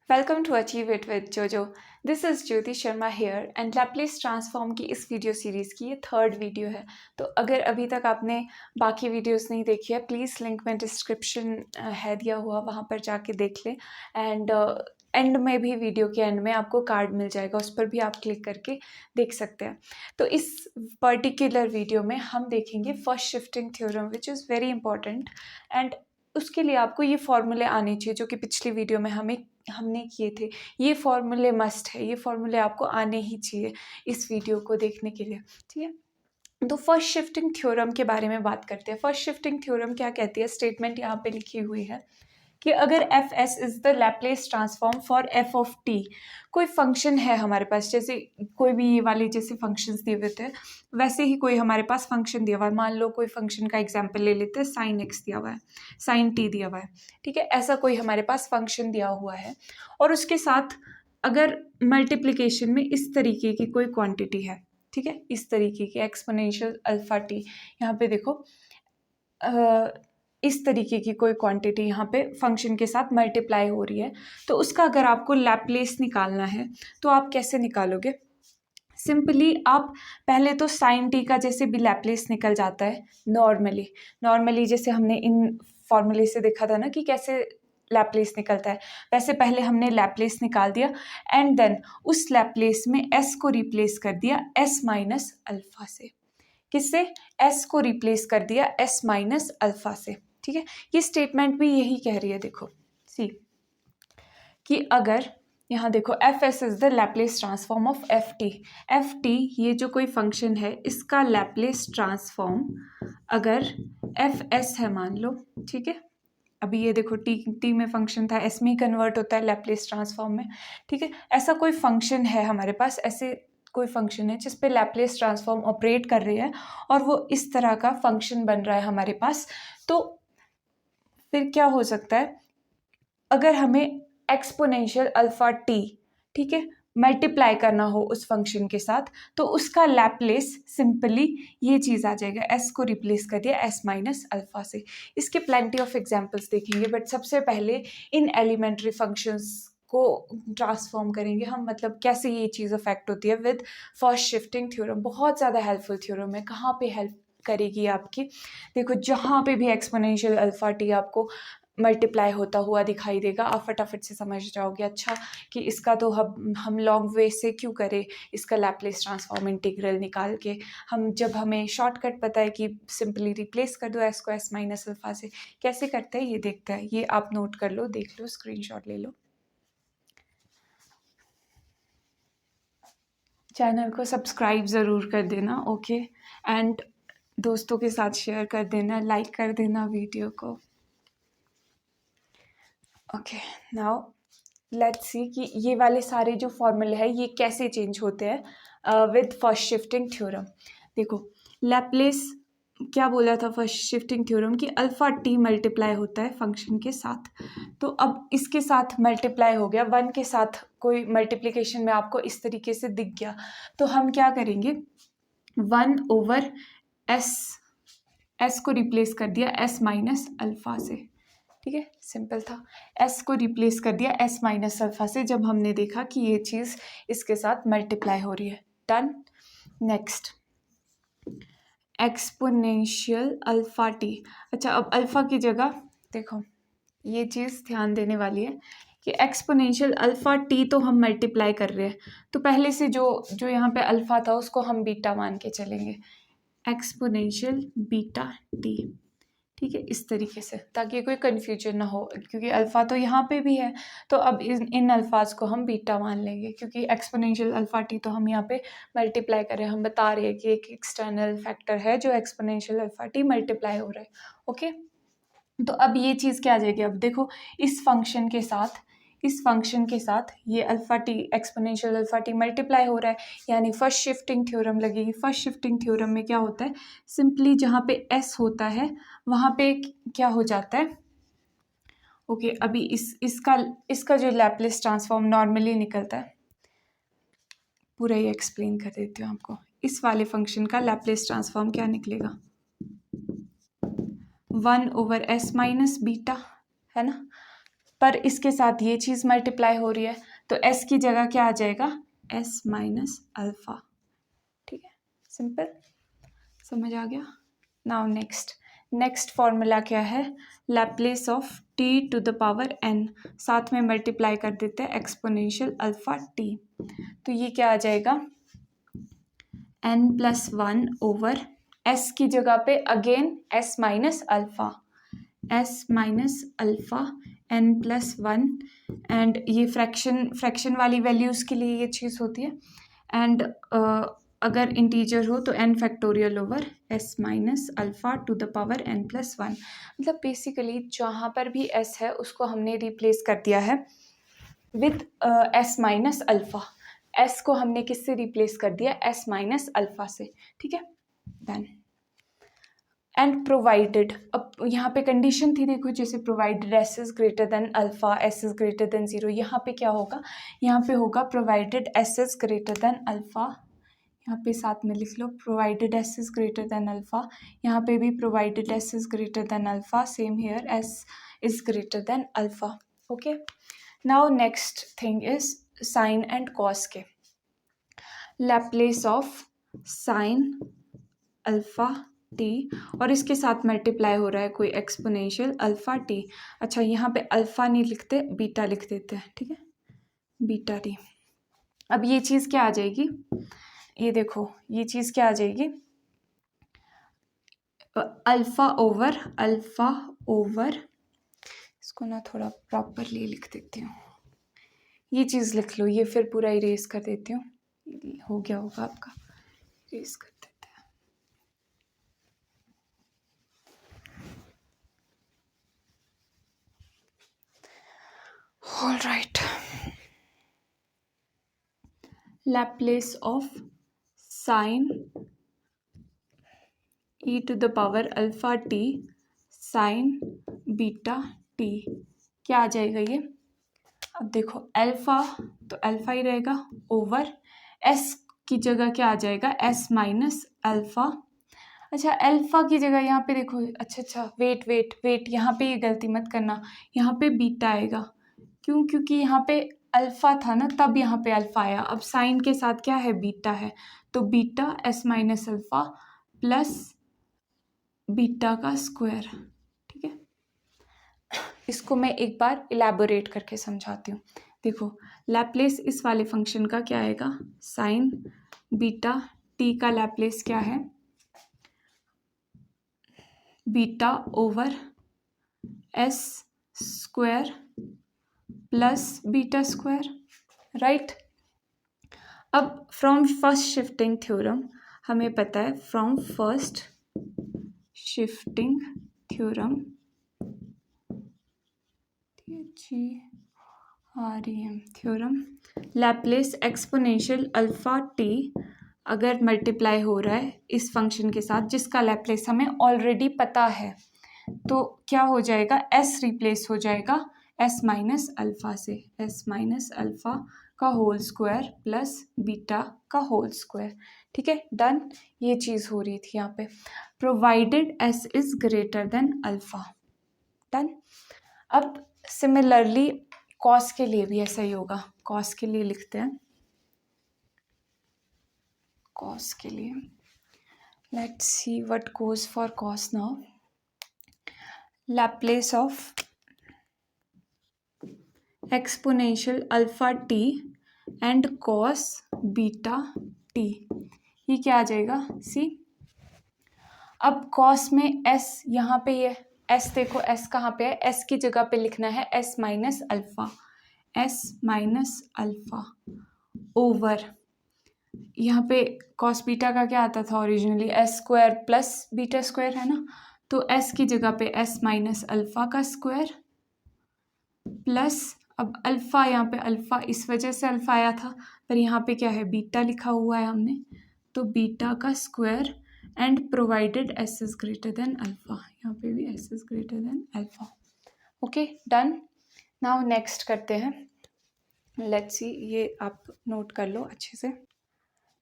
Welcome to achieve it with Jojo. This is Jyoti Sharma here and Laplace transform की इस video series की ये third video है। तो अगर अभी तक आपने बाकी वीडियोस नहीं देखी है, प्लीज़ लिंक में डिस्क्रिप्शन है दिया हुआ, वहाँ पर जाके देख लें। एंड एंड में भी, वीडियो के एंड में आपको कार्ड मिल जाएगा, उस पर भी आप क्लिक करके देख सकते हैं। तो इस पर्टिकुलर वीडियो में हम देखेंगे first shifting theorem, which is very important. And उसके लिए आपको ये फॉर्मूले आने चाहिए जो कि पिछली वीडियो में हमने किए थे। ये फॉर्मूले मस्ट है, ये फॉर्मूले आपको आने ही चाहिए इस वीडियो को देखने के लिए, ठीक है। तो फर्स्ट शिफ्टिंग थ्योरम के बारे में बात करते हैं। फर्स्ट शिफ्टिंग थ्योरम क्या कहती है? स्टेटमेंट यहाँ पे लिखी हुई है कि अगर F S is the Laplace transform for F of T, कोई फंक्शन है हमारे पास, जैसे कोई भी ये वाले जैसे फंक्शंस दिए हुए थे, वैसे ही कोई हमारे पास फंक्शन दिया हुआ है। मान लो कोई फंक्शन का एग्जांपल ले लेते हैं, साइन एक्स दिया हुआ है, साइन टी दिया हुआ है, ठीक है। ऐसा कोई हमारे पास फंक्शन दिया हुआ है और उसके साथ अगर मल्टीप्लिकेशन में इस तरीके की कोई क्वांटिटी है, ठीक है, इस तरीके की एक्सपोनेंशियल अल्फा टी, यहाँ पे देखो इस तरीके की कोई क्वांटिटी यहाँ पे फंक्शन के साथ मल्टीप्लाई हो रही है, तो उसका अगर आपको लैपलेस निकालना है तो आप कैसे निकालोगे? सिंपली आप पहले तो साइन टी का जैसे भी लैपलेस निकल जाता है नॉर्मली जैसे हमने इन फॉर्मूले से देखा था ना कि कैसे लैपलेस निकलता है, वैसे पहले हमने लैपलेस निकाल दिया एंड देन उस लैपलेस में एस को रिप्लेस कर दिया एस माइनस अल्फा से। किससे? एस को रिप्लेस कर दिया एस माइनस अल्फा से, ठीक है। ये स्टेटमेंट भी यही कह रही है, देखो सी, कि अगर यहाँ देखो F S is the Laplace transform of F T, ये जो कोई फंक्शन है इसका लैपलेस ट्रांसफॉर्म अगर एफ एस है मान लो, ठीक है। अभी ये देखो टी में फंक्शन था, एस में ही कन्वर्ट होता है लैपलेस ट्रांसफॉर्म में, ठीक है। ऐसा कोई फंक्शन है हमारे पास, ऐसे कोई फंक्शन है जिस पे लैपलेस ट्रांसफॉर्म ऑपरेट कर रही है और वो इस तरह का फंक्शन बन रहा है हमारे पास, तो फिर क्या हो सकता है? अगर हमें एक्सपोनेंशियल अल्फा टी, ठीक है, मल्टीप्लाई करना हो उस फंक्शन के साथ, तो उसका लैपलेस सिंपली ये चीज़ आ जाएगा, एस को रिप्लेस कर दिया एस माइनस अल्फा से। इसके प्लेंटी ऑफ एग्जांपल्स देखेंगे, बट सबसे पहले इन एलिमेंट्री फंक्शंस को ट्रांसफॉर्म करेंगे हम, मतलब कैसे ये चीज़ अफेक्ट होती है विद फर्स्ट शिफ्टिंग थ्योरम। बहुत ज़्यादा हेल्पफुल थ्योरम है। कहाँ पे हेल्प करेगी आपकी? देखो जहाँ पे भी एक्सपोनेंशियल अल्फा टी आपको मल्टीप्लाई होता हुआ दिखाई देगा, आप फटाफट से समझ जाओगे, अच्छा कि इसका तो हम लॉन्ग वे से क्यों करें इसका लैपलेस ट्रांसफॉर्म इंटीग्रल निकाल के, हम जब हमें शॉर्टकट पता है कि सिंपली रिप्लेस कर दो एस को एस माइनस अल्फा से। कैसे करते हैं ये देखते हैं, ये आप नोट कर लो, देख लो, स्क्रीनशॉट ले लो। चैनल को सब्सक्राइब ज़रूर कर देना, ओके, एंड दोस्तों के साथ शेयर कर देना, लाइक कर देना वीडियो को। ओके, नाउ लेट्स सी कि ये वाले सारे जो फॉर्मूले हैं ये कैसे चेंज होते हैं विद फर्स्ट शिफ्टिंग थ्योरम। देखो लैपलेस क्या बोला था फर्स्ट शिफ्टिंग थ्योरम कि अल्फा टी मल्टीप्लाई होता है फंक्शन के साथ, तो अब इसके साथ मल्टीप्लाई हो गया, वन के साथ कोई मल्टीप्लिकेशन में आपको इस तरीके से दिख गया, तो हम क्या करेंगे, वन ओवर एस को रिप्लेस कर दिया एस माइनस अल्फा से, ठीक है, सिंपल था। एस को रिप्लेस कर दिया एस माइनस अल्फा से जब हमने देखा कि ये चीज़ इसके साथ मल्टीप्लाई हो रही है। Done. Next exponential alpha T. अच्छा, अब अल्फा की जगह देखो ये चीज़ ध्यान देने वाली है कि एक्सपोनेंशियल अल्फा टी तो हम मल्टीप्लाई कर रहे हैं, तो पहले से जो जो यहाँ पे अल्फा था उसको हम बीटा मान के चलेंगे, एक्सपोनेंशियल बीटा टी, ठीक है, इस तरीके से, ताकि कोई कन्फ्यूजन ना हो, क्योंकि अल्फ़ा तो यहाँ पे भी है, तो अब इन अल्फाज को हम बीटा मान लेंगे, क्योंकि एक्सपोनेंशियल अल्फा टी तो हम यहाँ पे मल्टीप्लाई कर रहे हैं, हम बता रहे हैं कि एक एक्सटर्नल फैक्टर है जो एक्सपोनेंशियल अल्फा टी मल्टीप्लाई हो रहा है, ओके। तो अब ये चीज़ क्या आ जाएगी, अब देखो इस फंक्शन के साथ ये alpha T, exponential alpha T multiply हो रहा है, यानी फर्स्ट शिफ्टिंग थ्योरम लगेगी। फर्स्ट शिफ्टिंग थ्योरम में क्या होता है, सिंपली जहाँ पे एस होता है वहाँ पे क्या हो जाता है, ओके, अभी इसका जो लैपलेस ट्रांसफॉर्म नॉर्मली निकलता है, पूरा ही एक्सप्लेन कर देती हूँ आपको। इस वाले फंक्शन का लैपलेस ट्रांसफॉर्म क्या निकलेगा, one over s minus beta, है ना। पर इसके साथ ये चीज़ मल्टीप्लाई हो रही है, तो s की जगह क्या आ जाएगा, s माइनस अल्फ़ा। ठीक है, सिंपल, समझ आ गया। नाउ नेक्स्ट फॉर्मूला क्या है, Laplace of t to the power n, साथ में मल्टीप्लाई कर देते हैं एक्सपोनेंशियल अल्फ़ा t, तो ये क्या आ जाएगा, n+1 ओवर s की जगह पे again s minus alpha, n+1 and ये फ्रैक्शन वाली वैल्यूज़ के लिए ये चीज़ होती है, एंड अगर इंटीजर हो तो n factorial over s minus alpha two the power n+1। मतलब बेसिकली जहाँ पर भी s है उसको हमने रिप्लेस कर दिया है with s minus alpha, s को हमने किससे रिप्लेस कर दिया, s माइनस अल्फ़ा से। ठीक है, डन। एंड प्रोवाइडेड, अब यहाँ पे कंडीशन थी, देखो जैसे provided s is greater than alpha, s is greater than 0, यहाँ पे क्या होगा, यहाँ पे होगा provided s is greater than alpha, यहाँ पे साथ में लिख लो provided s is greater than alpha, यहाँ पे भी provided s is greater than alpha, same here s is greater than alpha. Okay, now next thing is sine and cos के, Laplace of sine alpha t, और इसके साथ multiply हो रहा है कोई एक्सपोनेंशियल अल्फ़ा t। अच्छा, यहाँ पे अल्फ़ा नहीं लिखते, बीटा लिख देते हैं। ठीक है, बीटा t। अब ये चीज़ क्या आ जाएगी, ये देखो ये चीज़ क्या आ जाएगी, अल्फ़ा ओवर, इसको ना थोड़ा प्रॉपरली लिख देती हूँ, ये चीज़ लिख लो, ये फिर पूरा इरेज कर देती हूँ, हो गया होगा आपका, इरेज कर देते हैं। All right, Laplace of sine e to the power alpha t sine beta t, क्या आ जाएगा ये, अब देखो अल्फ़ा तो अल्फ़ा ही रहेगा ओवर s की जगह क्या आ जाएगा, s माइनस अल्फ़ा। अच्छा, अल्फ़ा की जगह यहाँ पे देखो, अच्छा वेट, यहाँ पे ये गलती मत करना, यहाँ पे बीटा आएगा, क्यों, क्योंकि यहाँ पे अल्फ़ा था ना, तब यहाँ पे अल्फ़ा आया, अब साइन के साथ क्या है, बीटा है, तो beta s minus alpha plus beta का स्क्वायर। ठीक है, इसको मैं एक बार इलेबोरेट करके समझाती हूँ। देखो लैप्लेस इस वाले फंक्शन का क्या आएगा, साइन बीटा t का लैप्लेस क्या है, beta over s square plus beta square, right. अब फ्रॉम फर्स्ट शिफ्टिंग थ्योरम हमें पता है, from first shifting theorem, theorem, Laplace exponential alpha t अगर मल्टीप्लाई हो रहा है इस फंक्शन के साथ जिसका लैप्लेस हमें ऑलरेडी पता है, तो क्या हो जाएगा, s रिप्लेस हो जाएगा s माइनस अल्फ़ा से, s माइनस अल्फ़ा का होल स्क्वायर प्लस बीटा का होल स्क्वायर। ठीक है, डन। ये चीज़ हो रही थी यहाँ पे, provided s is greater than alpha, done. अब सिमिलरली कॉस के लिए भी ऐसा ही होगा, कॉस के लिए लिखते हैं, कॉस के लिए let's see what goes for cos now, Laplace of exponential alpha t and cos beta t, ये क्या आ जाएगा, सी। अब कॉस में s यहाँ पे ये s, देखो s कहाँ पे है, s की जगह पे लिखना है s minus alpha, s minus alpha over, यहाँ पे कॉस बीटा का क्या आता था originally, s square plus beta square है ना, तो s की जगह पे s माइनस अल्फ़ा का स्क्वायर प्लस, अब अल्फ़ा, यहाँ पे अल्फ़ा इस वजह से अल्फ़ा आया था, पर यहाँ पे क्या है, बीटा लिखा हुआ है हमने, तो बीटा का square and provided s is greater than alpha, यहाँ पे भी s is greater than alpha. Okay, done. Now next करते हैं, लेट्स सी, ये आप नोट कर लो अच्छे से।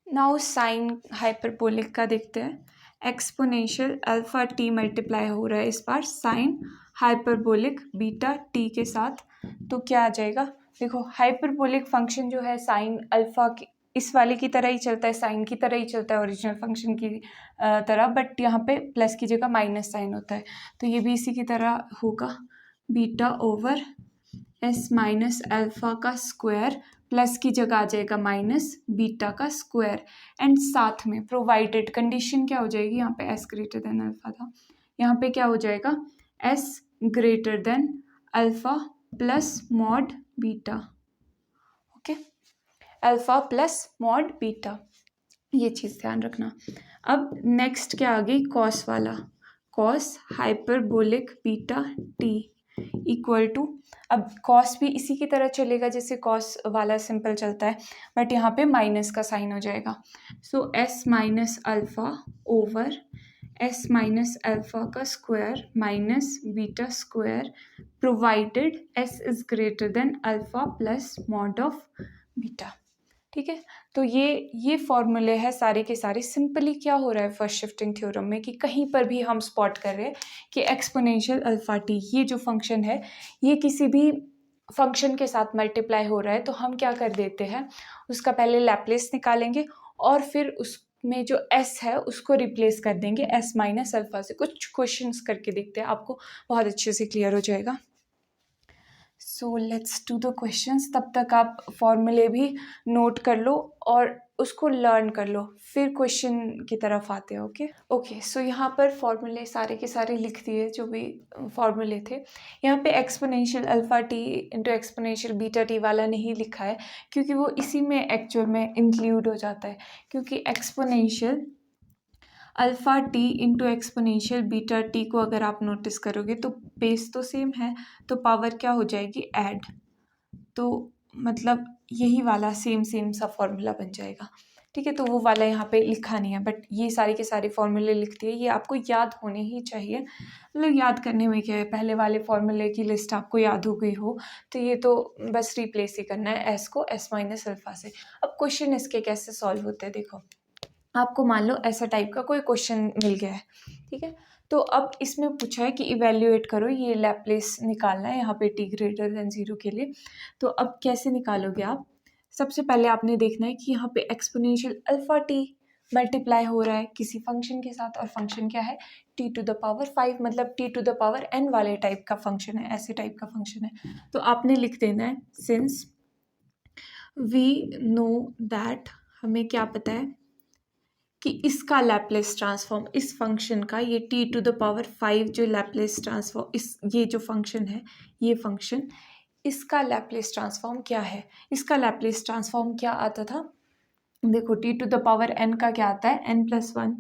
नाउ साइन हाइपरबोलिक का देखते हैं, एक्सपोनेंशियल अल्फ़ा t मल्टीप्लाई हो रहा है इस बार साइन हाइपरबोलिक बीटा t के साथ, तो क्या आ जाएगा, देखो हाइपरबोलिक फंक्शन जो है साइन अल्फा की इस वाले की तरह ही चलता है, साइन की तरह ही चलता है ओरिजिनल फंक्शन की तरह, बट यहाँ पे प्लस की जगह माइनस साइन होता है। तो ये भी इसी की तरह होगा, beta over s minus alpha का स्क्वायर, प्लस की जगह आ जाएगा माइनस बीटा का स्क्वायर, एंड साथ में प्रोवाइडेड कंडीशन क्या हो जाएगी, यहाँ पे एस ग्रेटर देन अल्फा था, यहाँ पे क्या हो जाएगा S greater than alpha plus mod beta. Okay, alpha plus mod beta, ये चीज़ ध्यान रखना। अब नेक्स्ट क्या आ गई, कॉस वाला, cos hyperbolic beta T equal to, अब कॉस भी इसी की तरह चलेगा जैसे कॉस वाला सिंपल चलता है, बट यहाँ पे माइनस का साइन हो जाएगा। So s minus alpha over s minus alpha का square minus beta square, provided S is greater than alpha plus mod of beta. ठीक है, तो ये फॉर्मूले है सारे के सारे। सिंपली क्या हो रहा है फर्स्ट शिफ्टिंग थ्योरम में कि कहीं पर भी हम स्पॉट कर रहे हैं कि एक्सपोनेंशियल अल्फा टी ये जो फंक्शन है ये किसी भी फंक्शन के साथ मल्टीप्लाई हो रहा है, तो हम क्या कर देते हैं, उसका पहले लैप्लेस निकालेंगे और फिर उसमें जो एस है उसको रिप्लेस कर देंगे एस माइनस अल्फा से। कुछ क्वेश्चंस करके देखते हैं, आपको बहुत अच्छे से क्लियर हो जाएगा। So let's do the questions. तब तक आप फॉर्मूले भी नोट कर लो और उसको लर्न कर लो, फिर क्वेश्चन की तरफ आते हैं। ओके, सो यहाँ पर फॉर्मूले सारे के सारे लिख दिए जो भी फॉर्मूले थे। यहाँ पे exponential alpha T into exponential beta T वाला नहीं लिखा है क्योंकि वो इसी में एक्चुअल में इंक्लूड हो जाता है, क्योंकि exponential alpha T into exponential beta T को अगर आप नोटिस करोगे तो बेस तो सेम है, तो पावर क्या हो जाएगी ऐड, तो मतलब यही वाला सेम सा फॉर्मूला बन जाएगा। ठीक है, तो वो वाला यहाँ पे लिखा नहीं है, बट ये सारे के सारे फॉर्मूले लिख दिए, ये आपको याद होने ही चाहिए। मतलब याद करने में क्या है, पहले वाले फॉर्मूले की लिस्ट आपको याद हो गई हो तो ये तो बस रिप्लेस ही करना है एस को एस माइनस अल्फा से। अब क्वेश्चन इसके कैसे सॉल्व होते हैं, देखो आपको मान लो ऐसा टाइप का कोई क्वेश्चन मिल गया है, ठीक है, तो अब इसमें पूछा है कि इवेल्युएट करो, ये लैप्लेस निकालना है यहाँ पे टी ग्रेटर देन 0 के लिए। तो अब कैसे निकालोगे आप, सबसे पहले आपने देखना है कि यहाँ पे एक्सपोनेंशियल अल्फा टी मल्टीप्लाई हो रहा है किसी फंक्शन के साथ, और फंक्शन क्या है टी टू द पावर 5, मतलब T to the power n वाले टाइप का फंक्शन है, ऐसे टाइप का फंक्शन है। तो आपने लिख देना है सिंस वी नो दैट, हमें क्या पता है कि इसका लैप्लेस ट्रांसफॉर्म, इस फंक्शन का, ये टी टू द पावर 5 जो लैप्लेस ट्रांसफॉर्म, इस ये जो फंक्शन है, ये फंक्शन, इसका लैप्लेस ट्रांसफॉर्म क्या है, इसका लैप्लेस ट्रांसफॉर्म क्या आता था, देखो T to the power n का क्या आता है n+1,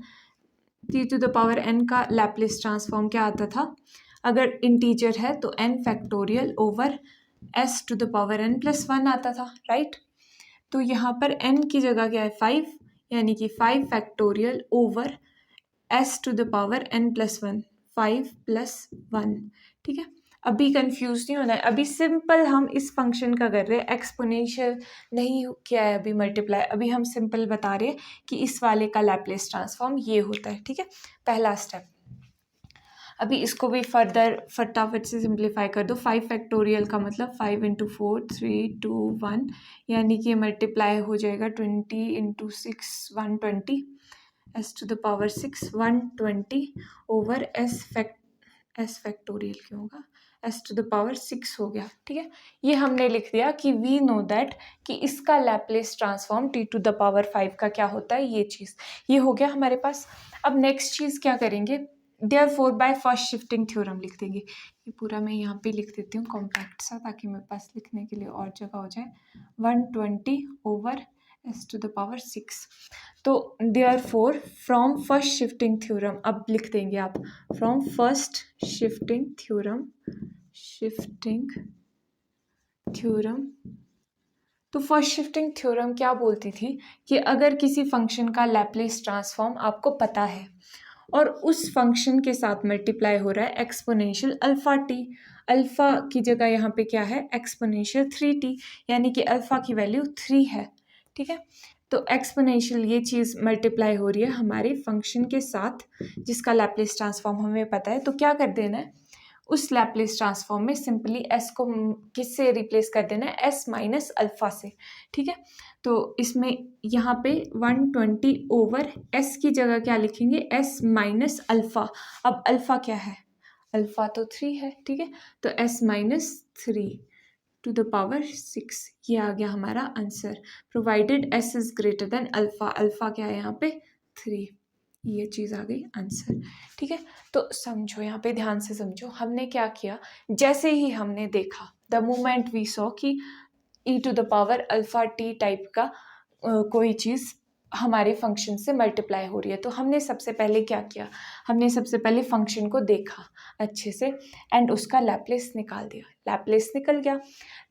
T to the power n का लैप्लेस ट्रांसफॉर्म क्या आता था, अगर इंटीजर है तो n factorial over s to the power n+1 आता था, राइट। तो यहाँ पर n की जगह क्या है 5, यानी कि 5 factorial over s to the power n+1, 5 + 1। ठीक है, अभी कंफ्यूज नहीं होना है, अभी सिंपल हम इस फंक्शन का कर रहे हैं, एक्सपोनेंशियल नहीं किया है अभी मल्टीप्लाई, अभी हम सिंपल बता रहे हैं कि इस वाले का लैप्लेस ट्रांसफॉर्म ये होता है। ठीक है, पहला स्टेप। अभी इसको भी फर्दर फटाफट से सिंप्लीफाई कर दो। 5 फैक्टोरियल का मतलब 5 × 4 3 2 1, यानी कि मल्टीप्लाई हो जाएगा 20 × 6 120, s to the power 6 120 over s factorial क्यों होगा, s टू द पावर 6 हो गया। ठीक है, ये हमने लिख दिया कि वी नो दैट कि इसका Laplace transform t to the power 5 का क्या होता है, ये चीज़, ये हो गया हमारे पास। अब नेक्स्ट चीज़ क्या करेंगे, therefore by first shifting theorem लिख देंगे। ये पूरा मैं यहाँ पे लिख देती हूँ कॉम्पैक्ट सा, ताकि मेरे पास लिखने के लिए और जगह हो जाए। 120 over s to the power 6। तो therefore from first shifting theorem, अब लिख देंगे आप फ्रॉम फर्स्ट शिफ्टिंग थ्योरम, तो फर्स्ट शिफ्टिंग थ्योरम क्या बोलती थी कि अगर किसी फंक्शन का लैप्लेस ट्रांसफॉर्म आपको पता है और उस फंक्शन के साथ मल्टीप्लाई हो रहा है एक्सपोनेंशियल अल्फा टी, अल्फा की जगह यहाँ पे क्या है एक्सपोनेंशियल 3t, यानी कि अल्फा की वैल्यू 3 है। ठीक है, तो एक्सपोनेंशियल ये चीज़ मल्टीप्लाई हो रही है हमारे फंक्शन के साथ जिसका लैप्लेस ट्रांसफॉर्म हमें पता है, तो क्या कर देना है, उस लैप्लेस ट्रांसफॉर्म में सिंपली एस को किससे रिप्लेस कर देना है, एस माइनस अल्फ़ा से, ठीक है। तो इसमें यहाँ पे 120 ओवर एस की जगह क्या लिखेंगे, एस माइनस अल्फ़ा। अब अल्फ़ा क्या है, अल्फ़ा तो 3 है, ठीक है। तो S minus 3 to the power 6, ये आ गया हमारा answer. Provided S is greater than alpha, alpha क्या है यहाँ पे 3, ये चीज़ आ गई आंसर, ठीक है। तो समझो, यहाँ पे ध्यान से समझो, हमने क्या किया, जैसे ही हमने देखा, द मोमेंट वी सॉ कि e to the power alpha T type का कोई चीज़ हमारे फंक्शन से मल्टीप्लाई हो रही है, तो हमने सबसे पहले क्या किया, हमने सबसे पहले फंक्शन को देखा अच्छे से एंड उसका लैप्लेस निकाल दिया, लैप्लेस निकल गया।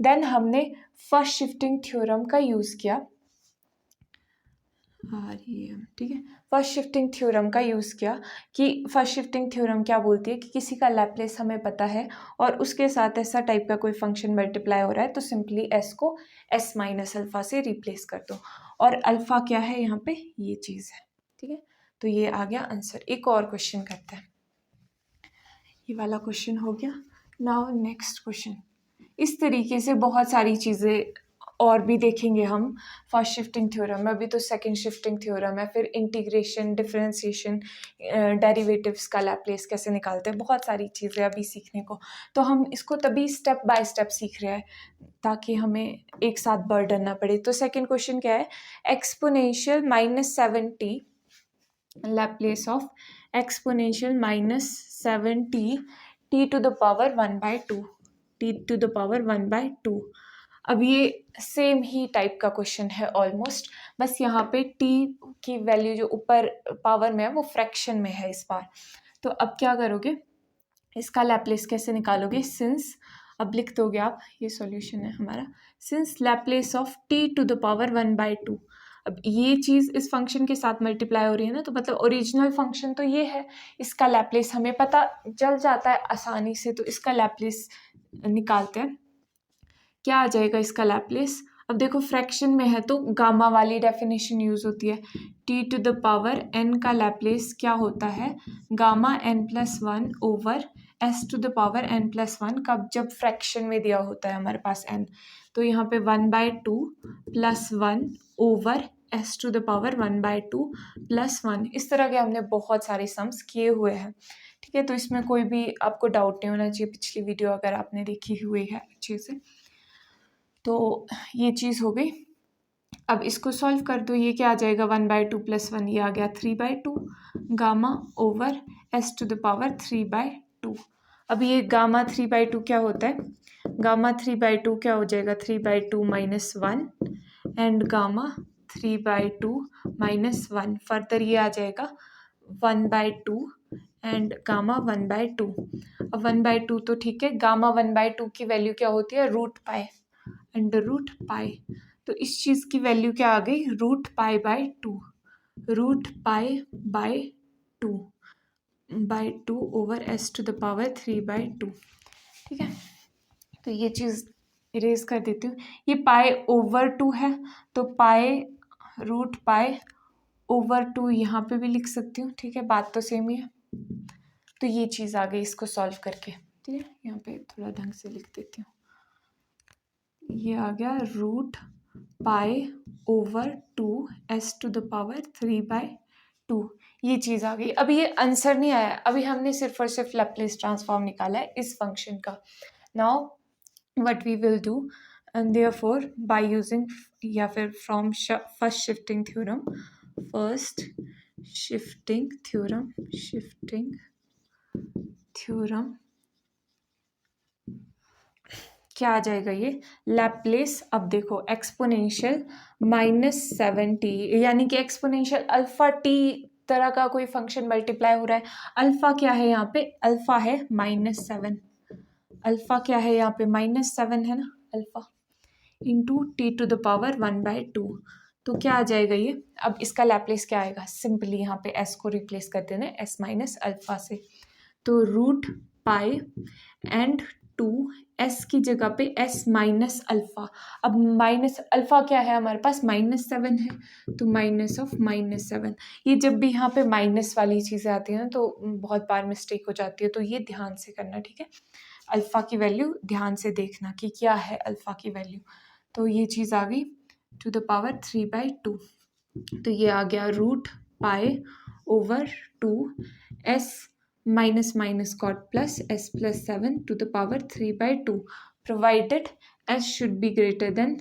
देन हमने फर्स्ट शिफ्टिंग थ्योरम का यूज़ किया, ठीक है, फर्स्ट शिफ्टिंग थ्योरम का यूज़ किया कि फर्स्ट शिफ्टिंग थ्योरम क्या बोलती है कि किसी का लैप्लेस हमें पता है और उसके साथ ऐसा टाइप का कोई फंक्शन मल्टीप्लाई हो रहा है, तो सिंपली एस को एस माइनस अल्फ़ा से रिप्लेस कर दो, और अल्फ़ा क्या है यहाँ पे, ये चीज़ है, ठीक है। तो ये आ गया आंसर। एक और क्वेश्चन करते हैं, ये वाला क्वेश्चन हो गया। Now next question. इस तरीके से बहुत सारी चीज़ें और भी देखेंगे हम फर्स्ट शिफ्टिंग थ्योरम में। अभी तो सेकंड शिफ्टिंग थ्योरम है, फिर इंटीग्रेशन, डिफरेंशिएशन, डेरिवेटिव्स का लैप्लेस कैसे निकालते हैं, बहुत सारी चीज़ें अभी सीखने को। तो हम इसको तभी स्टेप बाय स्टेप सीख रहे हैं ताकि हमें एक साथ बर्डन ना पड़े। तो सेकंड क्वेश्चन क्या है, exponential -7t, Laplace of exponential -7t t to the power 1/2, t to the power 1/2। अब ये सेम ही टाइप का क्वेश्चन है ऑलमोस्ट, बस यहाँ पे t की वैल्यू जो ऊपर पावर में है वो फ्रैक्शन में है इस बार। तो अब क्या करोगे, इसका लैप्लेस कैसे निकालोगे, सिंस, अब लिख दोगे आप, ये सॉल्यूशन है हमारा, since Laplace of t to the power 1/2। अब ये चीज़ इस फंक्शन के साथ मल्टीप्लाई हो रही है ना, तो मतलब ओरिजिनल फंक्शन तो ये है, इसका लैप्लेस हमें पता चल जाता है आसानी से, तो इसका लैप्लेस निकालते हैं। क्या आ जाएगा इसका लैप्लेस, अब देखो फ्रैक्शन में है तो गामा वाली डेफिनेशन यूज़ होती है, t to the power n का लैप्लेस क्या होता है, gamma n+1 over s to the power n+1, कब, जब फ्रैक्शन में दिया होता है हमारे पास n, तो यहाँ पे 1/2 + 1 over s to the power 1/2 + 1। इस तरह के हमने बहुत सारे सम्स किए हुए हैं, ठीक है। तो इसमें कोई भी आपको डाउट नहीं होना चाहिए, पिछली वीडियो अगर आपने देखी हुई है अच्छे से। तो ये चीज़ हो गई। अब इसको सॉल्व कर दो, ये क्या आ जाएगा, 1/2 + 1, ये आ गया 3/2 gamma over s to the power 3/2। अब ये गामा 3/2 क्या होता है, गामा 3/2 क्या हो जाएगा, 3/2 - 1 एंड गामा 3/2 - 1, फर्दर ये आ जाएगा 1/2 एंड गामा 1/2। अब 1/2 तो ठीक है, गामा 1/2 की वैल्यू क्या होती है, √π, √π। तो इस चीज़ की वैल्यू क्या आ गई, √π/2, √π/2 over s to the power 3/2, ठीक है। तो ये चीज़ इरेज कर देती हूँ, ये π/2 है, तो π√π/2 यहाँ पे भी लिख सकती हूँ, ठीक है, बात तो सेम ही है। तो ये चीज़ आ गई इसको सॉल्व करके, ठीक है। यहाँ पे थोड़ा ढंग से लिख देती हूँ, ये आ गया √π/2 s टू द पावर 3/2, ये चीज़ आ गई। अभी ये आंसर नहीं आया, अभी हमने सिर्फ और सिर्फ लैप्लेस ट्रांसफॉर्म निकाला है इस फंक्शन का। Now what we will do, and therefore by using, या फिर फ्रॉम फर्स्ट शिफ्टिंग थ्योरम, क्या आ जाएगा ये लैप्लेस, अब देखो एक्सपोनेंशियल -7t, यानी कि एक्सपोनेंशियल अल्फा टी तरह का कोई फंक्शन मल्टीप्लाई हो रहा है। अल्फा क्या है यहाँ पे, अल्फा है -7, अल्फा क्या है यहाँ पे -7 है ना, alpha into t to the power 1/2। तो क्या आ जाएगा ये, अब इसका लैप्लेस क्या आएगा, सिंपली यहाँ पे s को रिप्लेस कर देना s माइनस अल्फा से, तो √π एंड टू, एस की जगह पे एस माइनस अल्फ़ा। अब माइनस अल्फ़ा क्या है हमारे पास, -7 है, तो -7। ये जब भी यहाँ पे माइनस वाली चीज़ें आती हैं तो बहुत बार मिस्टेक हो जाती है, तो ये ध्यान से करना, ठीक है। अल्फ़ा की वैल्यू ध्यान से देखना कि क्या है अल्फ़ा की वैल्यू। तो ये चीज़ आ गई टू द पावर 3/2, तो ये आ गया √π/2 s minus minus cot plus s+7 to the power 3/2, provided s should be greater than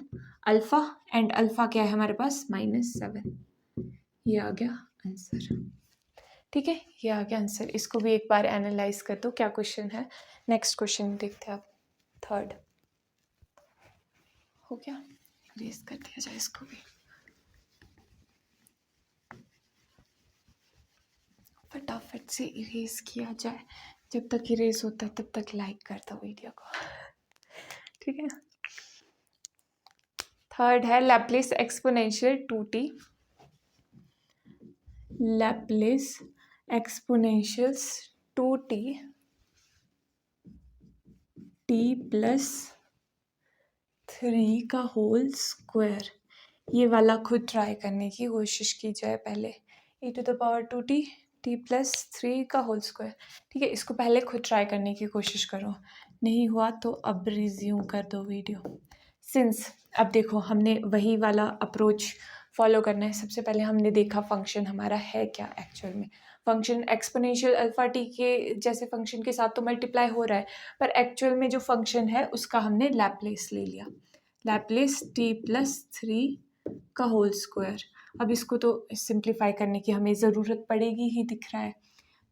alpha, and alpha क्या है हमारे पास, -7। ये आ गया आंसर, ठीक है, ये आ गया आंसर। इसको भी एक बार एनालाइज कर दो क्या क्वेश्चन है। नेक्स्ट क्वेश्चन देखते हैं आप, थर्ड हो गया, रेस कर दिया जाए इसको भी, फटाफट से इरेज किया जाए। जब तक इरेज होता है तब तक लाइक कर दो वीडियो को, ठीक है। थर्ड है Laplace exponential 2t, Laplace एक्सपोनेंशियल्स 2t t+3 का होल स्क्वायर। ये वाला खुद ट्राई करने की कोशिश की जाए पहले, e⁻²t t+3 का होल स्क्वायर, ठीक है। इसको पहले खुद ट्राई करने की कोशिश करो, नहीं हुआ तो अब रिज्यूम कर दो वीडियो। सिंस अब देखो हमने वही वाला अप्रोच फॉलो करना है। सबसे पहले हमने देखा फंक्शन हमारा है क्या एक्चुअल में। फंक्शन एक्सपोनेंशियल अल्फा टी के जैसे फंक्शन के साथ तो मल्टीप्लाई हो रहा है, पर एक्चुअल में जो फंक्शन है उसका हमने लैप्लेस ले लिया, लैप्लेस t+3 का होल स्क्वायर। अब इसको तो सिंप्लीफाई करने की हमें ज़रूरत पड़ेगी ही, दिख रहा है।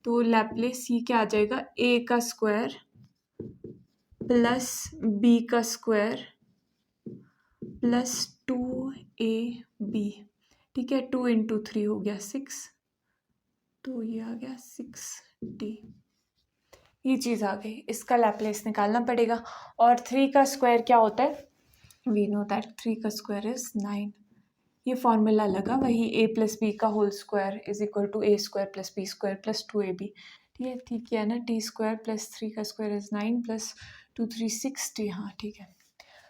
तो लैप्लेस ये क्या आ जाएगा, a का स्क्वायर प्लस b का स्क्वायर प्लस 2ab, ठीक है। 2 × 3 हो गया 6, तो ये आ गया 6d। ये चीज़ आ गई, इसका लैप्लेस निकालना पड़ेगा। और 3 का स्क्वायर क्या होता है, वी नो दैट 3 का स्क्वायर इज 9। ये फॉर्मूला लगा वही, a+b का whole square is equal to a² + b² + 2ab, ठीक है। ठीक है ना, t² + 3 का स्क्वायर इज 9 + 2 3 6t, हाँ ठीक है।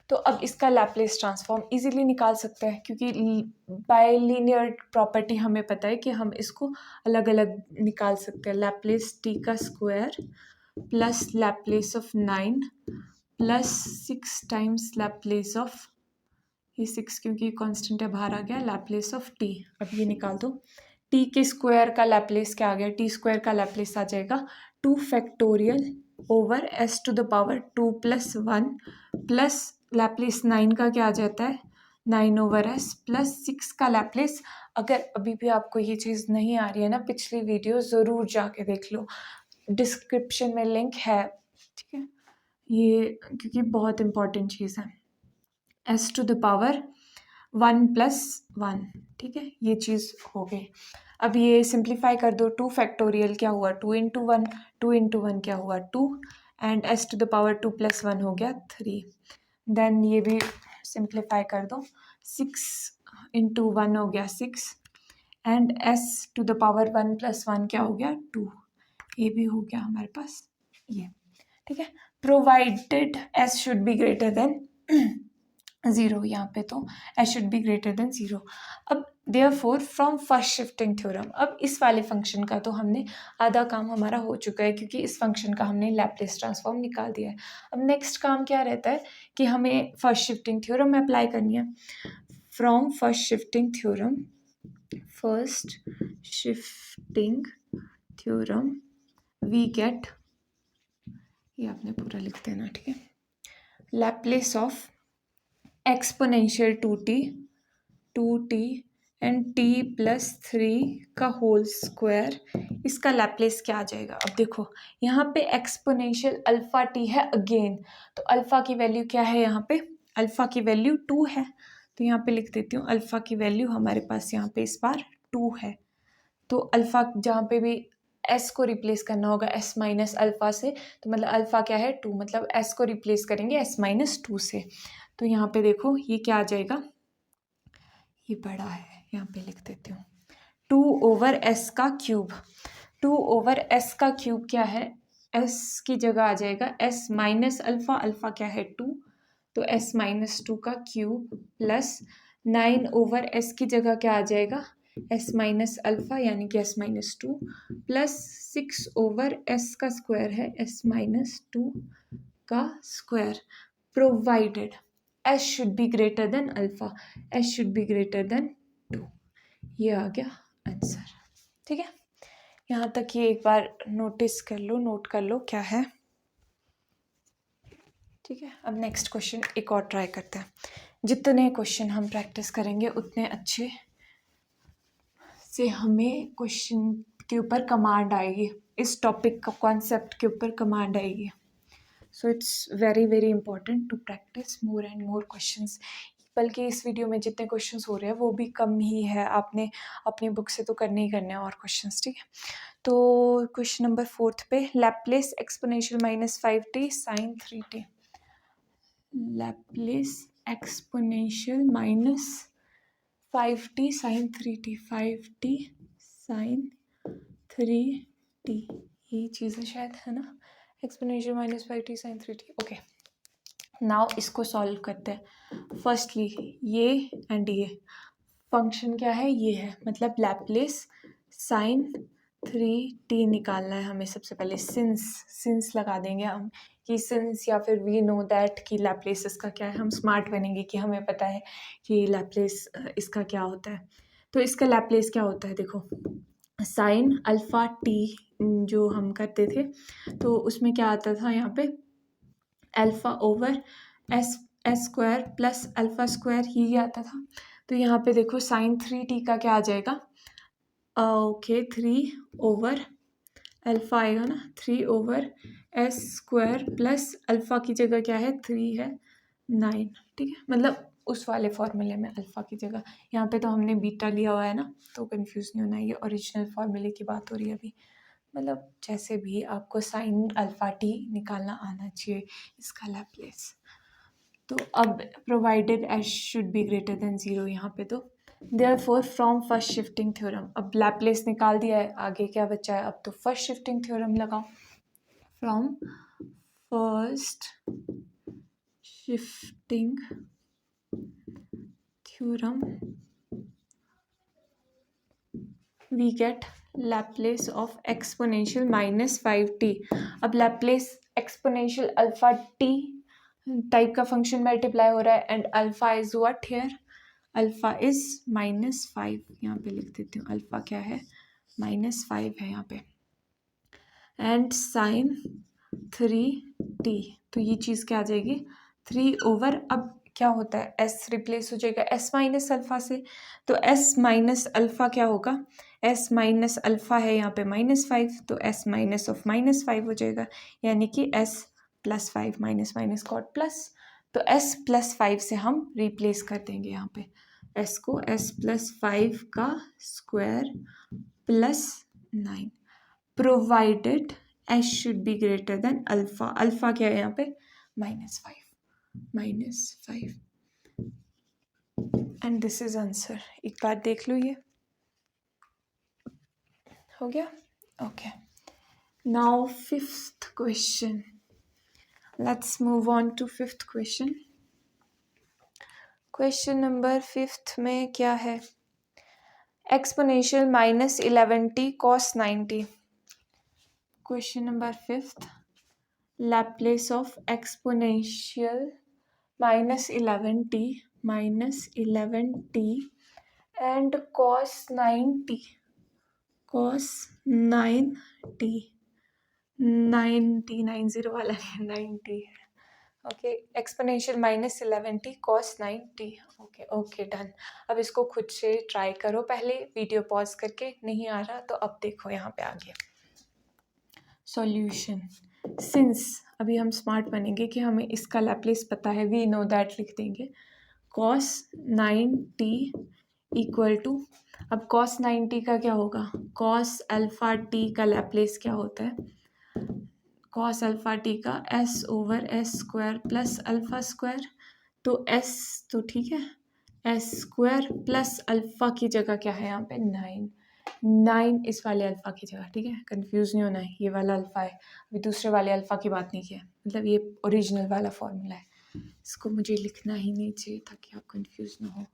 तो अब इसका लैप्लेस ट्रांसफॉर्म इजीली निकाल सकते हैं, क्योंकि बाइलिनियर प्रॉपर्टी हमें पता है कि हम इसको अलग अलग निकाल सकते हैं। लैप्लेस t का square plus Laplace of 9 plus 6 times Laplace of, ये 6 क्योंकि कांस्टेंट है बाहर आ गया, लैप्लेस ऑफ t। अब ये निकाल दो, t के स्क्वायर का लैप्लेस क्या आ गया, t² का लैप्लेस आ जाएगा 2 factorial over s⁻² 2 + 1 plus Laplace 9 का क्या आ जाता है, 9 ओवर s प्लस 6 का लैप्लेस। अगर अभी भी आपको ये चीज़ नहीं आ रही है ना, पिछली वीडियो ज़रूर जाके देख लो, डिस्क्रिप्शन में लिंक है, ठीक है। ये क्योंकि बहुत इंपॉर्टेंट चीज़ है, s⁻1 + 1, ठीक है। ये चीज़ हो गई। अब ये सिंप्लीफाई कर दो, 2 फैक्टोरियल क्या हुआ 2 × 1, 2 × 1 क्या हुआ 2, एंड s⁻2 + 1 हो गया 3। देन ये भी सिंप्लीफाई कर दो, 6 × 1 हो गया 6, एंड s⁻1 + 1 क्या हो गया 2, ये भी हो गया हमारे पास ये, ठीक है। Provided s should be greater than 0, यहाँ पे तो s should be greater than 0। अब therefore from first shifting theorem, अब इस वाले फंक्शन का तो हमने आधा काम हमारा हो चुका है, क्योंकि इस फंक्शन का हमने लैप्लेस ट्रांसफॉर्म निकाल दिया है। अब नेक्स्ट काम क्या रहता है कि हमें फर्स्ट शिफ्टिंग थ्योरम में अप्लाई करनी है। From first shifting theorem we get, ये आपने पूरा लिख देना, ठीक है। Laplace of exponential 2t and t+3 का होल स्क्वायर, इसका लैप्लेस क्या आ जाएगा। अब देखो यहाँ पे एक्सपोनेंशियल अल्फा t है अगेन, तो अल्फा की वैल्यू क्या है, यहाँ पे अल्फा की वैल्यू 2 है, तो यहाँ पे लिख देती हूँ अल्फा की वैल्यू हमारे पास यहाँ पे इस बार 2 है। तो अल्फा जहाँ पे भी s को रिप्लेस करना होगा s माइनस अल्फा से, तो मतलब अल्फा क्या है 2, मतलब s को रिप्लेस करेंगे s-2 से। तो यहाँ पे देखो ये क्या आ जाएगा, ये बड़ा है, यहाँ पे लिख देती हूँ 2 ओवर s का क्यूब। 2 ओवर s का क्यूब क्या है, एस की जगह आ जाएगा एस माइनस अल्फ़ा, अल्फ़ा क्या है 2, तो एस माइनस 2 का क्यूब प्लस 9/s की जगह क्या आ जाएगा एस माइनस अल्फ़ा यानी कि एस माइनस 2 प्लस 6/s का स्क्वायर है एस माइनस 2 का square, provided s should be greater than alpha, s should be greater then 2। ये आ गया आंसर। ठीक है, यहाँ तक ये एक बार नोटिस कर लो, नोट कर लो क्या है। ठीक है, अब नेक्स्ट क्वेश्चन एक और ट्राई करते हैं। जितने क्वेश्चन हम प्रैक्टिस करेंगे उतने अच्छे से हमें क्वेश्चन के ऊपर कमांड आएगी, इस टॉपिक का कॉन्सेप्ट के ऊपर कमांड आएगी। So it's very very important to practise more and more questions. बल्कि इस वीडियो में जितने क्वेश्चंस हो रहे हैं वो भी कम ही है, आपने अपनी बुक से तो करने ही करने हैं और क्वेश्चंस। ठीक है, तो क्वेश्चन नंबर 4 पे Laplace exponential -5t sin 3t, Laplace exponential -5t sin 3t, 5t sin 3t, ये चीज़ है शायद, है ना, exponential -5t sin 3t। Okay, now इसको सॉल्व करते हैं। फर्स्टली ये एंड ये फंक्शन क्या है, ये है, मतलब लैप्लेस sin 3t निकालना है हमें। सबसे पहले सिंस लगा देंगे हम कि सिंस या फिर वी नो दैट कि लैप्लेस इसका क्या है। हम स्मार्ट बनेंगे कि हमें पता है कि लैप्लेस इसका क्या होता है। तो इसका लैप्लेस क्या होता है, देखो साइन अल्फ़ा टी जो हम करते थे तो उसमें क्या आता था, यहाँ पे alpha over s square plus alpha square ही आता था। तो यहाँ पे देखो साइन 3t का क्या आ जाएगा, ओके 3/, अल्फ़ा आएगा ना, 3/s स्क्वायर प्लस अल्फ़ा की जगह क्या है 3 है 9। ठीक है, मतलब उस वाले फॉर्मूले में अल्फ़ा की जगह, यहाँ पे तो हमने बीटा लिया हुआ है ना, तो कंफ्यूज नहीं होना, ये ओरिजिनल फॉर्मूले की बात हो रही है अभी। मतलब जैसे भी आपको साइन अल्फ़ा टी निकालना आना चाहिए इसका लैप्लेस। तो अब provided S should be greater than 0 यहाँ पे, तो therefore from first shifting theorem, अब लैप्लेस निकाल दिया है, आगे क्या बचा है, अब तो फर्स्ट शिफ्टिंग थ्योरम लगाओ। From first shifting theorem we get Laplace of exponential -5t। अब Laplace exponential alpha T type का फंक्शन मल्टीप्लाई हो रहा है and alpha is what here, alpha is -5, यहाँ पे लिख देती हूँ, अल्फ़ा क्या है -5 है यहाँ पे, एंड साइन 3t, तो ये चीज़ क्या आ जाएगी 3/, अब क्या होता है s रिप्लेस हो जाएगा s माइनस अल्फ़ा से, तो s माइनस अल्फ़ा क्या होगा, s माइनस अल्फ़ा है यहाँ पे -5, तो s माइनस ऑफ -5 हो जाएगा, यानी कि s + 5 minus minus got plus, तो s + 5 से हम रिप्लेस कर देंगे यहाँ पे s को, s + 5 का square plus 9, provided s should be greater than alpha, alpha क्या है यहाँ पे -5 एंड दिस इज आंसर। एक बार देख लो, ये हो गया। Okay, now 5th question, let's move on to 5th question. Question number 5th में क्या है, exponential -11t cos 9t। Question number 5th, Laplace of exponential -11t and cos 9t, cos 9t, 90 वाला है, 90 है। Okay, exponential -11t cos 9t। Okay done. अब इसको खुद से ट्राई करो, पहले वीडियो पॉज करके, नहीं आ रहा तो अब देखो यहाँ पे आगे सॉल्यूशन। सिंस अभी हम स्मार्ट बनेंगे कि हमें इसका लैप्लेस पता है, वी नो दैट लिख देंगे, cos 9t इक्वल टू, अब cos 9t का क्या होगा, cos अल्फ़ा t का लैप्लेस क्या होता है, cos अल्फ़ा t का s/s square plus alpha square, तो s तो ठीक है, s स्क्वायर प्लस अल्फ़ा की जगह क्या है यहाँ पे 9, 9 इस वाले अल्फ़ा की जगह, ठीक है, कंफ्यूज नहीं होना है, ये वाला अल्फ़ा है, अभी दूसरे वाले अल्फ़ा की बात नहीं किया, मतलब ये ओरिजिनल वाला फॉर्मूला है, इसको मुझे लिखना ही नहीं चाहिए ताकि आप कंफ्यूज ना हो,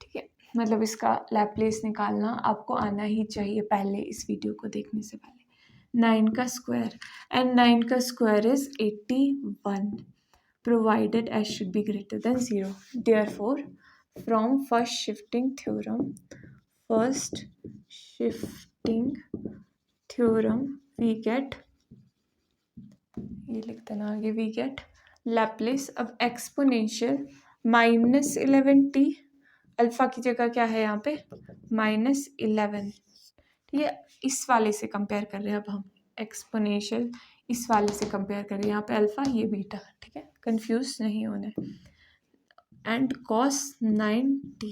ठीक है। मतलब इसका लैप्लेस निकालना आपको आना ही चाहिए पहले इस वीडियो को देखने से पहले। 9 का स्क्वायर, एंड 9 का square is 81 provided s should be greater than 0. Therefore, from first shifting theorem we get, ये लिख देना आगे, we get Laplace of exponential -11t, alpha की जगह क्या है यहाँ पे -11, ठीक है, इस वाले से कंपेयर कर रहे हैं अब हम, एक्सपोनेंशियल इस वाले से कंपेयर कर रहे हैं, यहाँ पे अल्फा ये बीटा, ठीक है, कंफ्यूज नहीं होना है, एंड cos 9t।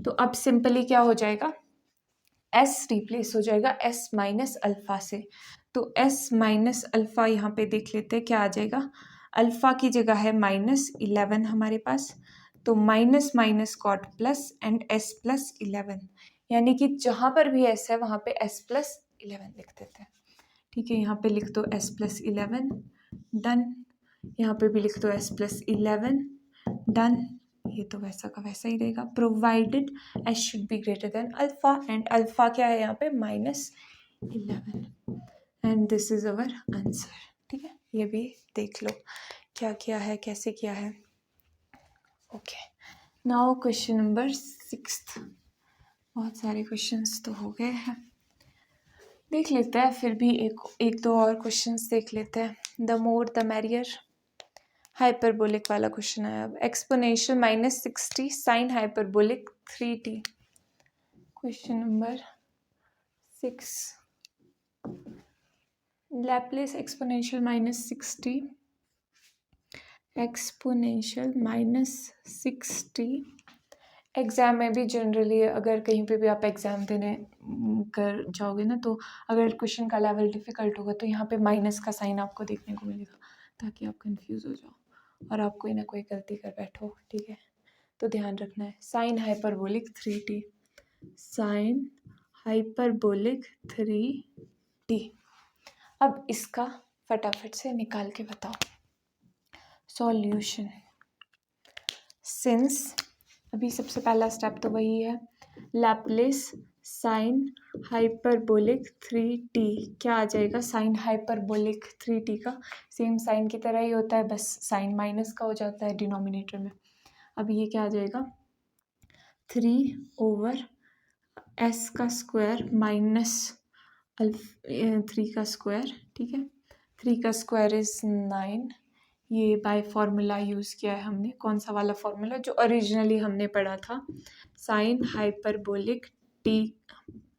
तो अब सिंपली क्या हो जाएगा, s रिप्लेस हो जाएगा s माइनस अल्फा से, तो s माइनस अल्फा यहाँ पे देख लेते हैं क्या आ जाएगा, अल्फा की जगह है -11 हमारे पास, तो minus minus cot plus and s plus 11, यानी कि जहाँ पर भी s है वहाँ पे s प्लस 11 लिख देते हैं, ठीक है, यहाँ पे लिख दो s प्लस 11, डन, यहाँ पे भी लिख दो s प्लस 11, डन, ये तो वैसा का वैसा ही रहेगा, provided s should be greater than alpha, and alpha क्या है यहाँ पे -11, and this is our answer, ठीक है, ये भी देख लो क्या किया है, कैसे किया है। ओके, नाउ क्वेश्चन नंबर 6, बहुत सारे क्वेश्चंस तो हो गए हैं, देख लेते हैं फिर भी एक दो और क्वेश्चंस देख लेते हैं, the more the merrier. Hyperbolic वाला क्वेश्चन है अब, exponential -60 sine hyperbolic 3t, question number 6, Laplace exponential -60 exam में भी जनरली अगर कहीं पे भी आप एग्ज़ाम देने कर जाओगे ना, तो अगर क्वेश्चन का लेवल डिफ़िकल्ट होगा तो यहाँ पे माइनस का साइन आपको देखने को मिलेगा, ताकि आप कंफ्यूज हो जाओ और आप कोई ना कोई गलती कर बैठो, ठीक है, तो ध्यान रखना है। Sine hyperbolic 3t, sine hyperbolic 3t, अब इसका फटाफट से निकाल के बताओ सॉल्यूशन। सिंस अभी सबसे पहला स्टेप तो वही है, लैप्लेस साइन हाइपरबोलिक 3t क्या आ जाएगा, साइन हाइपरबोलिक 3t का सेम साइन की तरह ही होता है, बस साइन माइनस का हो जाता है डिनोमिनेटर में। अब ये क्या आ जाएगा, 3/s का स्क्वायर माइनस 3 का स्क्वायर, ठीक है, 3 का स्क्वायर इज 9, ये बाय फार्मूला यूज़ किया है हमने, कौन सा वाला फार्मूला जो ओरिजिनली हमने पढ़ा था, sine hyperbolic T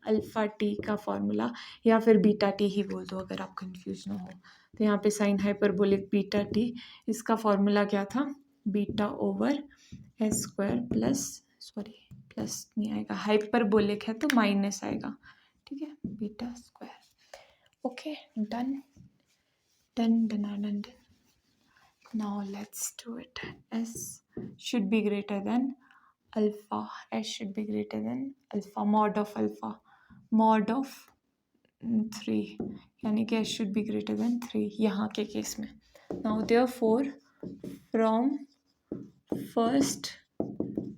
alpha T का फार्मूला, या फिर बीटा टी ही बोल दो अगर आप कंफ्यूज ना हो, तो यहाँ पे साइन हाइपरबोलिक बीटा टी, इसका फार्मूला क्या था, beta over s square plus नहीं आएगा, हाइपरबोलिक है तो माइनस आएगा, ठीक है, beta square. Okay, done done done done done. Now let's do it. S should be greater than alpha. S should be greater than alpha, mod of 3, यानी कि S should be greater than 3 यहाँ के case में। Now therefore from first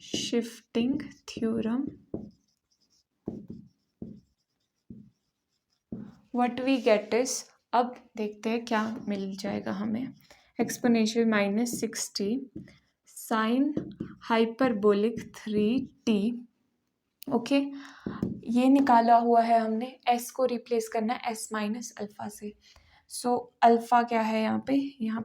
shifting theorem what we get is, अब देखते हैं क्या मिल जाएगा हमें, exponential -60 sine hyperbolic 3t, okay, ये निकाला हुआ है हमने, s को रिप्लेस करना है s माइनस अल्फ़ा से, सो अल्फ़ा क्या है यहाँ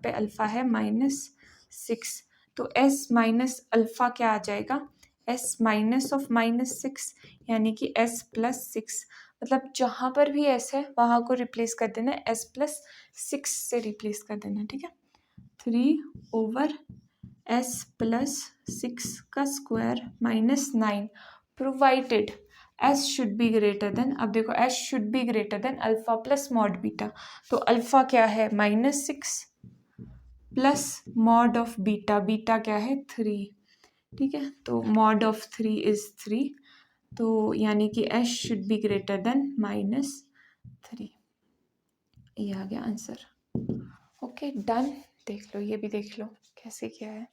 पे अल्फ़ा है -6, तो s माइनस अल्फ़ा क्या आ जाएगा, s माइनस ऑफ -6, यानी कि s प्लस 6, मतलब जहाँ पर भी s है वहाँ को रिप्लेस कर देना, s प्लस 6 से रिप्लेस कर देना, ठीक है, 3/s प्लस 6 का square -9 provided s should be greater then, अब देखो s should be greater than alpha plus mod beta, तो अल्फ़ा क्या है -6 plus mod of beta, beta क्या है 3, ठीक है, तो मॉड ऑफ 3 इज 3, तो यानी कि S should be greater then -3। ये आ गया आंसर। Okay done. देख लो, ये भी देख लो कैसे किया है।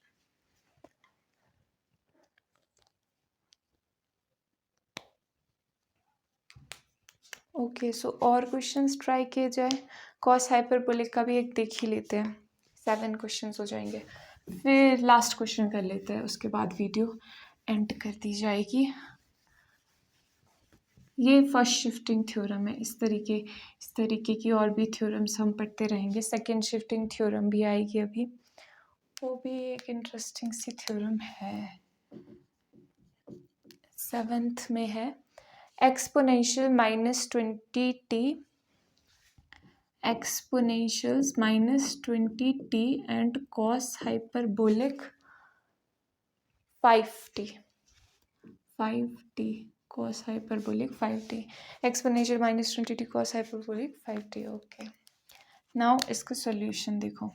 ओके सो और क्वेश्चंस ट्राई किए जाए। कॉस हाइपरबोलिक का भी एक देख ही लेते हैं, 7 क्वेश्चंस हो जाएंगे, फिर लास्ट क्वेश्चन कर लेते हैं, उसके बाद वीडियो एंड कर दी जाएगी। ये फर्स्ट शिफ्टिंग थ्योरम है। इस तरीके की और भी थ्योरम्स हम पढ़ते रहेंगे। सेकंड शिफ्टिंग थ्योरम भी आएगी अभी, वो भी एक इंटरेस्टिंग सी थ्योरम है, 7th में है। Exponential -20t, exponentials -20t and cos hyperbolic 5t cos hyperbolic 5t, exponential -20t cos hyperbolic 5t। Okay now इसका सॉल्यूशन देखो,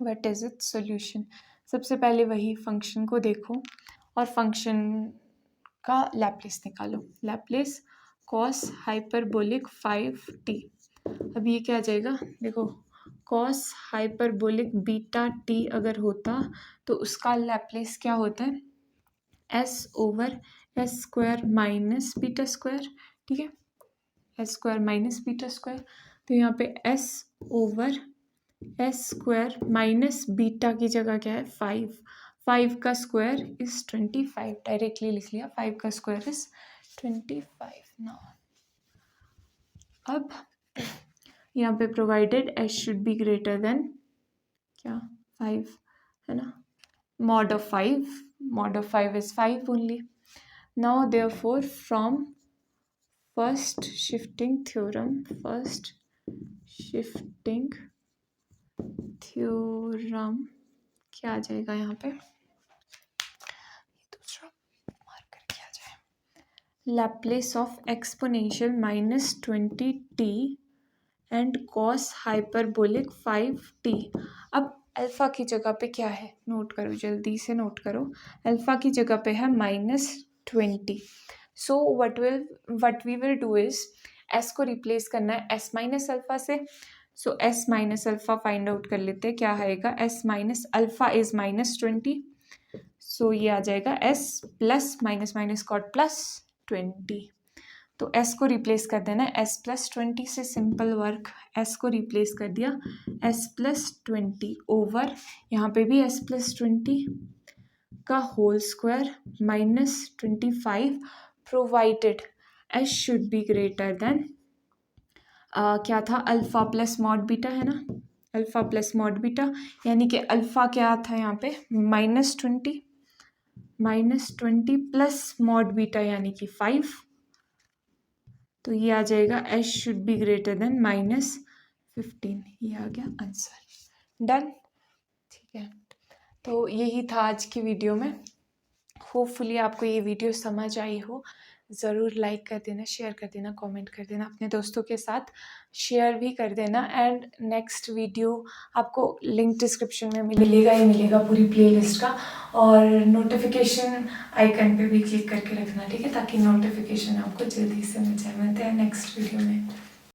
व्हाट इज इट सॉल्यूशन। सबसे पहले वही फंक्शन को देखो और फंक्शन का लैप्लेस निकालो। Laplace cos hyperbolic 5t। अब ये क्या आ जाएगा, देखो cos हाइपरबोलिक बीटा t अगर होता तो उसका लैप्लेस क्या होता है, s/s² माइनस बीटा स्क्वायर। ठीक है, s² माइनस बीटा स्क्वायर। तो यहाँ पे s/s² माइनस बीटा की जगह क्या है 5 का स्क्वायर इज 25। डायरेक्टली लिख लिया, 5 का स्क्वायर इज 25। नाउ अब यहाँ पे provided S should be greater then क्या 5 है ना, mod of 5 is 5 only. Now therefore from first shifting theorem क्या आ जाएगा यहाँ पे, दूसरा मार्कर क्या जाए, Laplace of exponential -20t and cos hyperbolic 5t। अब अल्फ़ा की जगह पे क्या है, नोट करो, जल्दी से नोट करो। अल्फ़ा की जगह पे है -20। So what we will do is s को रिप्लेस करना है एस माइनस अल्फ़ा से। So s minus alpha find out कर लेते हैं, क्या आएगा, s minus alpha is -20। So ये आ जाएगा s plus minus minus cot +20। तो s को रिप्लेस कर देना s+20 से, सिंपल वर्क। s को रिप्लेस कर दिया s+20 ओवर यहाँ पे भी s+20 का whole square -25 provided s should be greater then क्या था, अल्फ़ा प्लस मॉड बीटा है ना, अल्फ़ा प्लस मॉड बीटा, यानी कि अल्फ़ा क्या था यहाँ पे -20 प्लस मॉड बीटा यानी कि 5। तो ये आ जाएगा S should be greater then -15। ये आ गया आंसर। डन, ठीक है। तो यही था आज की वीडियो में। होपफुली आपको ये वीडियो समझ आई हो। ज़रूर लाइक कर देना, शेयर कर देना, कमेंट कर देना, अपने दोस्तों के साथ शेयर भी कर देना। एंड नेक्स्ट वीडियो आपको लिंक डिस्क्रिप्शन में मिलेगा ही मिलेगा, पूरी प्लेलिस्ट का। और नोटिफिकेशन आइकन पे भी क्लिक करके रखना, ठीक है, ताकि नोटिफिकेशन आपको जल्दी से मिल जाए। मिलते हैं नेक्स्ट वीडियो में।